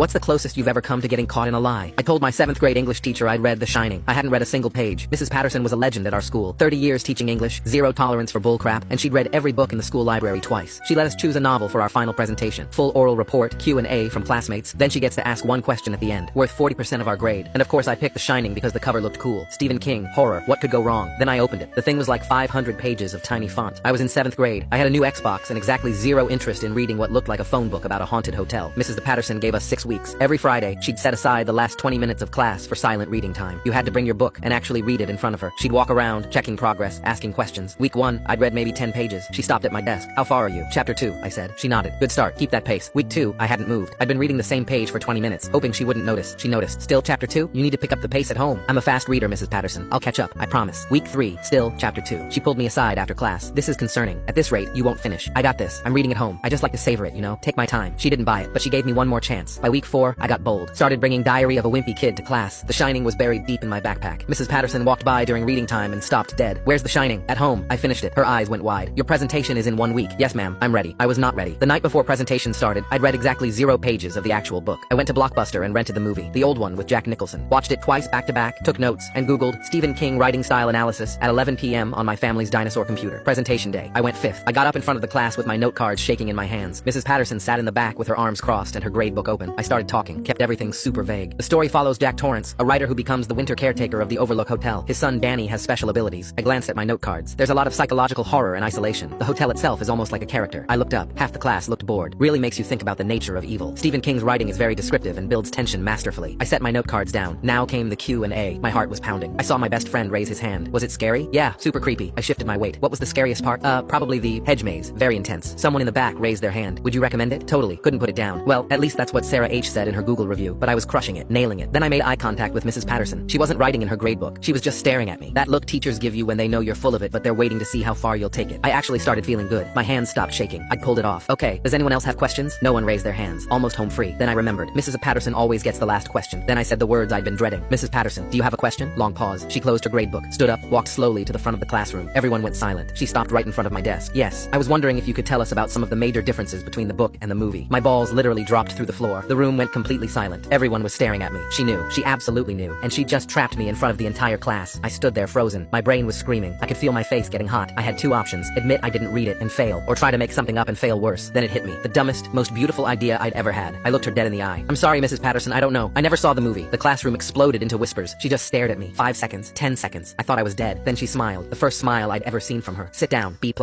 What's the closest you've ever come to getting caught in a lie? I told my 7th grade English teacher I'd read The Shining. I hadn't read a single page. Mrs. Patterson was a legend at our school. 30 years teaching English, zero tolerance for bullcrap, and she'd read every book in the school library twice. She let us choose a novel for our final presentation. Full oral report, Q&A from classmates. Then she gets to ask one question at the end, worth 40% of our grade. And of course I picked The Shining because the cover looked cool. Stephen King, horror, what could go wrong? Then I opened it. The thing was like 500 pages of tiny font. I was in 7th grade. I had a new Xbox and exactly zero interest in reading what looked like a phone book about a haunted hotel. Mrs. Patterson gave us 6 weeks. Every Friday, she'd set aside the last 20 minutes of class for silent reading time. You had to bring your book and actually read it in front of her. She'd walk around, checking progress, asking questions. Week 1, I'd read maybe 10 pages. She stopped at my desk. How far are you? Chapter 2, I said. She nodded. Good start. Keep that pace. Week 2, I hadn't moved. I'd been reading the same page for 20 minutes, hoping she wouldn't notice. She noticed. Still chapter 2? You need to pick up the pace at home. I'm a fast reader, Mrs. Patterson. I'll catch up. I promise. Week 3, still chapter 2. She pulled me aside after class. This is concerning. At this rate, you won't finish. I got this. I'm reading at home. I just like to savor it, you know? Take my time. She didn't buy it, but she gave me one more chance. By week 4, I got bold. Started bringing Diary of a Wimpy Kid to class. The Shining was buried deep in my backpack. Mrs. Patterson walked by during reading time and stopped dead. Where's The Shining? At home. I finished it. Her eyes went wide. Your presentation is in 1 week. Yes, ma'am. I'm ready. I was not ready. The night before presentation started, I'd read exactly 0 pages of the actual book. I went to Blockbuster and rented the movie, the old one with Jack Nicholson. Watched it twice back to back, took notes, and Googled Stephen King writing style analysis at 11 p.m. on my family's dinosaur computer. Presentation day. I went 5th. I got up in front of the class with my note cards shaking in my hands. Mrs. Patterson sat in the back with her arms crossed and her grade book open. I started talking, kept everything super vague. The story follows Jack Torrance, a writer who becomes the winter caretaker of the Overlook Hotel. His son Danny has special abilities. I glanced at my note cards. There's a lot of psychological horror and isolation. The hotel itself is almost like a character. I looked up. Half the class looked bored. Really makes you think about the nature of evil. Stephen King's writing is very descriptive and builds tension masterfully. I set my note cards down. Now came the Q&A. My heart was pounding. I saw my best friend raise his hand. Was it scary? Yeah, super creepy. I shifted my weight. What was the scariest part? Probably the hedge maze. Very intense. Someone in the back raised their hand. Would you recommend it? Totally. Couldn't put it down. Well, at least that's what Sarah H. said in her Google review, but I was crushing it, nailing it. Then I made eye contact with Mrs. Patterson. She wasn't writing in her gradebook. She was just staring at me. That look teachers give you when they know you're full of it, but they're waiting to see how far you'll take it. I actually started feeling good. My hands stopped shaking. I pulled it off. Okay, does anyone else have questions? No one raised their hands. Almost home free. Then I remembered. Mrs. Patterson always gets the last question. Then I said the words I'd been dreading. Mrs. Patterson, do you have a question? Long pause. She closed her gradebook, stood up, walked slowly to the front of the classroom. Everyone went silent. She stopped right in front of my desk. Yes, I was wondering if you could tell us about some of the major differences between the book and the movie. My balls literally dropped through the floor. The room went completely silent. Everyone was staring at me. She knew. She absolutely knew. And she just trapped me in front of the entire class. I stood there frozen. My brain was screaming. I could feel my face getting hot. I had 2 options. Admit I didn't read it and fail, or try to make something up and fail worse. Then it hit me. The dumbest, most beautiful idea I'd ever had. I looked her dead in the eye. I'm sorry, Mrs. Patterson, I don't know. I never saw the movie. The classroom exploded into whispers. She just stared at me. 5 seconds. 10 seconds. I thought I was dead. Then she smiled. The first smile I'd ever seen from her. Sit down. B+.